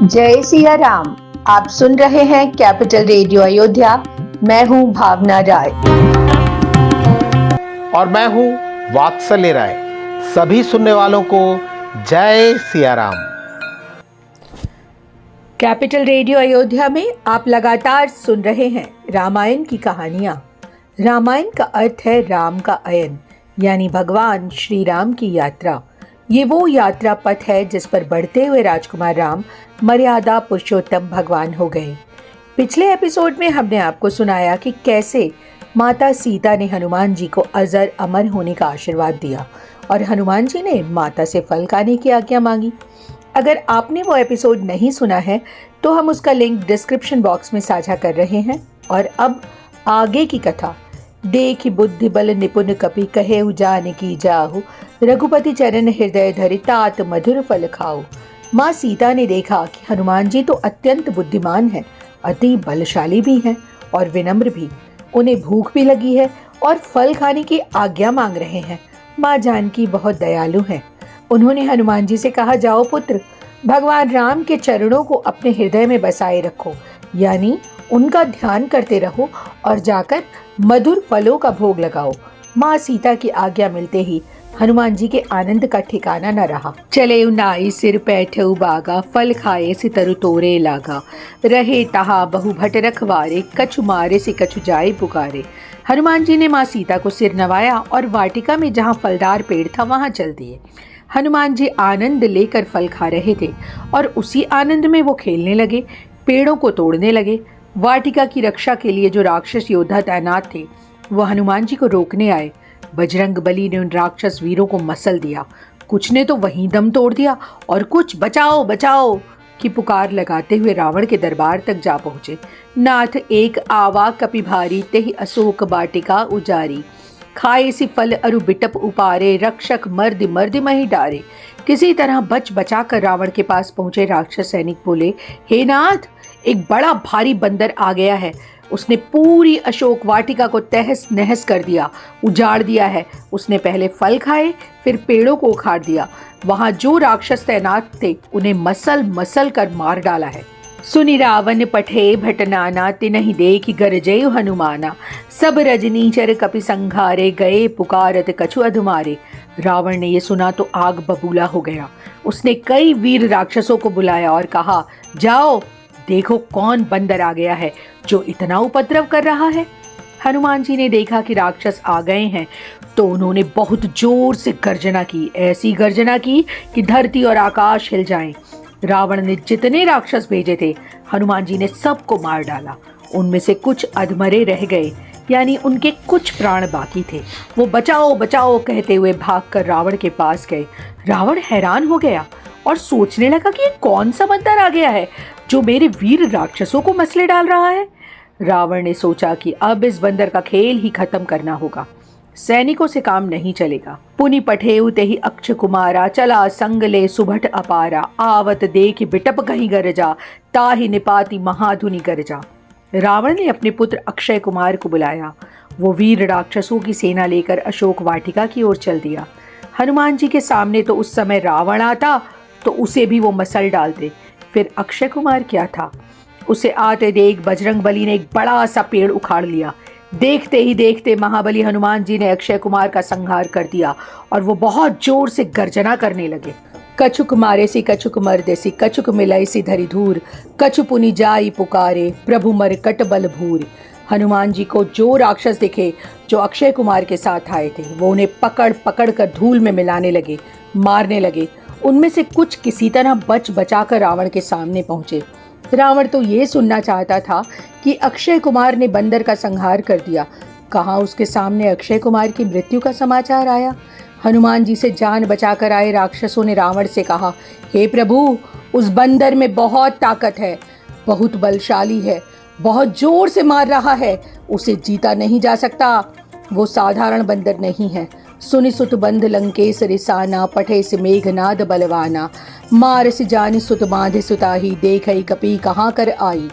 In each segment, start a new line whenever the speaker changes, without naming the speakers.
जय सिया राम। आप सुन रहे हैं कैपिटल रेडियो अयोध्या। मैं हूं भावना राय
और मैं हूं वात्सल्य राय। सभी सुनने वालों को जय सिया राम।
कैपिटल रेडियो अयोध्या में आप लगातार सुन रहे हैं रामायण की कहानियां। रामायण का अर्थ है राम का अयन, यानी भगवान श्री राम की यात्रा। ये वो यात्रा पथ है जिस पर बढ़ते हुए राजकुमार राम मर्यादा पुरुषोत्तम भगवान हो गए। पिछले एपिसोड में हमने आपको सुनाया कि कैसे माता सीता ने हनुमान जी को अजर अमर होने का आशीर्वाद दिया और हनुमान जी ने माता से फल खाने की आज्ञा मांगी। अगर आपने वो एपिसोड नहीं सुना है तो हम उसका लिंक डिस्क्रिप्शन बॉक्स में साझा कर रहे हैं। और अब आगे की कथा। देख बुद्धि बल निपुण कपि कहे जान की जाहु, रघुपति चरण हृदय धरि तात मधुर फल खाओ। माँ सीता ने देखा कि हनुमान जी तो अत्यंत बुद्धिमान हैं, अति बलशाली भी हैं और विनम्र भी। उन्हें भूख भी लगी है और फल खाने की आज्ञा मांग रहे हैं। माँ जानकी बहुत दयालु हैं। उन्होंने हनुमान जी से कहा, जाओ पुत्र, भगवान राम के चरणों को अपने हृदय में बसाए रखो, यानी उनका ध्यान करते रहो और जाकर मधुर फलों का भोग लगाओ। माँ सीता की आज्ञा मिलते ही हनुमान जी के आनंद का ठिकाना न रहा। चले उनाई सिर पैठे बागा, फल खाए सि तरु तोरे लागा। रहे तहा बहु भट रखवारे, कछु मारे से कछु जाए पुकारे। हनुमान जी ने माँ सीता को सिर नवाया और वाटिका में जहाँ फलदार पेड़ था वहाँ चल दिए। हनुमान जी आनंद लेकर फल खा रहे थे और उसी आनंद में वो खेलने लगे, पेड़ों को तोड़ने लगे। वाटिका की रक्षा के लिए जो राक्षस योद्धा तैनात थे वो हनुमान जी को रोकने आए। बजरंग बली ने उन राक्षस वीरों को मसल दिया। कुछ ने तो वहीं दम तोड़ दिया और कुछ बचाओ बचाओ की पुकार लगाते हुए रावण के दरबार तक जा पहुंचे। नाथ एक आवा कपि भारी, तेहि अशोक वाटिका उजारी। खाए सी फल अरु बिटप उपारे, रक्षक मर्द मर्द मही डारे। किसी तरह बच बचा कर रावण के पास पहुंचे राक्षस सैनिक बोले, हे नाथ, एक बड़ा भारी बंदर आ गया है। उसने पूरी अशोक वाटिका को तहस नहस कर दिया, उजाड़ दिया है। उसने पहले फल खाए, फिर पेड़ों को उखाड़ दिया। वहां जो राक्षस तैनात थे उन्हें मसल मसल कर मार डाला है। सुनि रावण पठे भटनाना, तिनहि देखि गरजय हनुमाना। सब रजनीचर कपि संघारे, गए पुकारत कछु अधुमारे। रावण ने ये सुना तो आग बबूला हो गया। उसने कई वीर राक्षसों को बुलाया और कहा, जाओ देखो कौन बंदर आ गया है जो इतना उपद्रव कर रहा है। हनुमान जी ने देखा कि राक्षस आ गए हैं तो उन्होंने बहुत जोर से गर्जना की। ऐसी गर्जना की कि धरती और आकाश हिल जाएं। रावण ने जितने राक्षस भेजे थे हनुमान जी ने सबको मार डाला। उनमें से कुछ अधमरे रह गए, यानी उनके कुछ प्राण बाकी थे। वो बचाओ बचाओ कहते हुए भागकर रावण के पास गए। रावण हैरान हो गया और सोचने लगा कि ये कौन सा बंदर आ गया है जो मेरे वीर राक्षसों को मसले डाल रहा है। रावण ने सोचा कि अब इस बंदर का खेल ही खत्म करना होगा, सैनिकों से काम नहीं चलेगा। पुनि पठेउ तेहि अक्ष कुमारा, चला संग ले सुभट अपारा। आवत देख बिटप कहीं गरजा, ताहि निपाति महाधुनि गरजा। रावण ने अपने पुत्र अक्षय कुमार को बुलाया। वो वीर राक्षसों की सेना लेकर अशोक वाटिका की ओर चल दिया। हनुमान जी के सामने तो उस समय रावण आता तो उसे भी वो मसल डालते, फिर अक्षय कुमार क्या था। उसे आते देख बजरंग बली ने एक बड़ा सा पेड़ उखाड़ लिया। देखते ही देखते महाबली हनुमान जी ने अक्षय कुमार का संहार कर दिया और वो बहुत जोर से गर्जना करने लगे। कछुक मारे सी कछुक मर्दे सी, कछुक मिलाई सी धरी धूर। कछु पुनि जाई पुकारे, प्रभु मर कट बल भूर। हनुमान जी को जो राक्षस दिखे जो अक्षय कुमार के साथ आए थे वो उन्हें पकड़ पकड़ कर धूल में मिलाने लगे, मारने लगे। उनमें से कुछ किसी तरह बच बचाकर रावण के सामने पहुंचे। रावण तो ये सुनना चाहता था कि अक्षय कुमार ने बंदर का संहार कर दिया। कहाँ उसके सामने अक्षय कुमार की मृत्यु का समाचार आया। हनुमान जी से जान बचाकर आए राक्षसों ने रावण से कहा, हे प्रभु, उस बंदर में बहुत ताकत है, बहुत बलशाली है, बहुत जोर से मार रहा है, उसे जीता नहीं जा सकता। वो साधारण बंदर नहीं है। सुनि सुत बंध लंकेश रिसाना, पठे से मेघनाद बलवाना। मार से जानि सुत बांधे सुताही, देखई कपि कहाँ कर आई।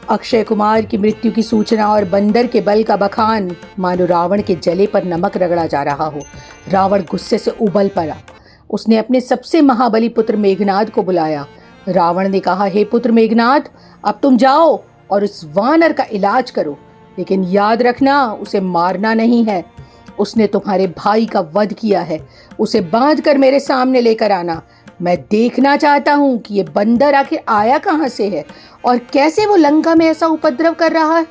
अक्षय कुमार की मृत्यु की सूचना और बंदर के बल का बखान मानो रावण के जले पर नमक रगड़ा जा रहा हो। रावण गुस्से से उबल पड़ा। उसने अपने सबसे महाबली पुत्र मेघनाद को बुलाया। रावण ने कहा, हे पुत्र मेघनाद, अब तुम जाओ और उस वानर का इलाज करो, लेकिन याद रखना उसे मारना नहीं है। उसने तुम्हारे भाई का वध किया है। उसे बांध कर मेरे सामने लेकर आना। मैं देखना चाहता हूं कि ये बंदर आखिर आया कहां से है और कैसे वो लंका में ऐसा उपद्रव कर रहा है।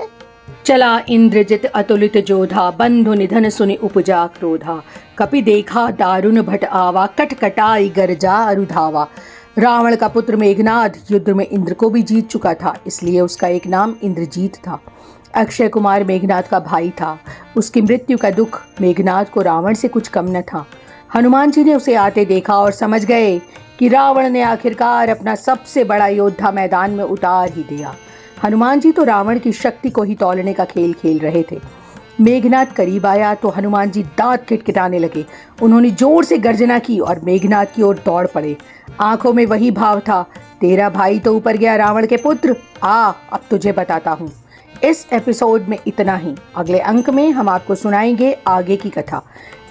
चला इंद्रजित अतुलित जोधा, बंधु निधन सुनि उपजा क्रोधा। कपि देखा दारुण भट आवा, कटकटाई गरजा अरुधावा। रावण का पुत्र मेघनाद युद्ध में इंद्र को भी जीत चुका था, इसलिए उसका एक नाम इंद्रजीत था। अक्षय कुमार मेघनाद का भाई था। उसकी मृत्यु का दुख मेघनाद को रावण से कुछ कम न था। हनुमान जी ने उसे आते देखा और समझ गए कि रावण ने आखिरकार अपना सबसे बड़ा योद्धा मैदान में उतार ही दिया। हनुमान जी तो रावण की शक्ति को ही तौलने का खेल खेल रहे थे। मेघनाद करीब आया तो हनुमान जी दांत किटकिटाने लगे। उन्होंने जोर से गर्जना की और मेघनाद की ओर दौड़ पड़े। आंखों में वही भाव था, तेरा भाई तो ऊपर गया रावण के पुत्र, आ अब तुझे बताता हूँ। इस एपिसोड में इतना ही। अगले अंक में हम आपको सुनाएंगे आगे की कथा।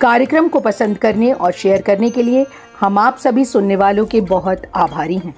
कार्यक्रम को पसंद करने और शेयर करने के लिए हम आप सभी सुनने वालों के बहुत आभारी हैं।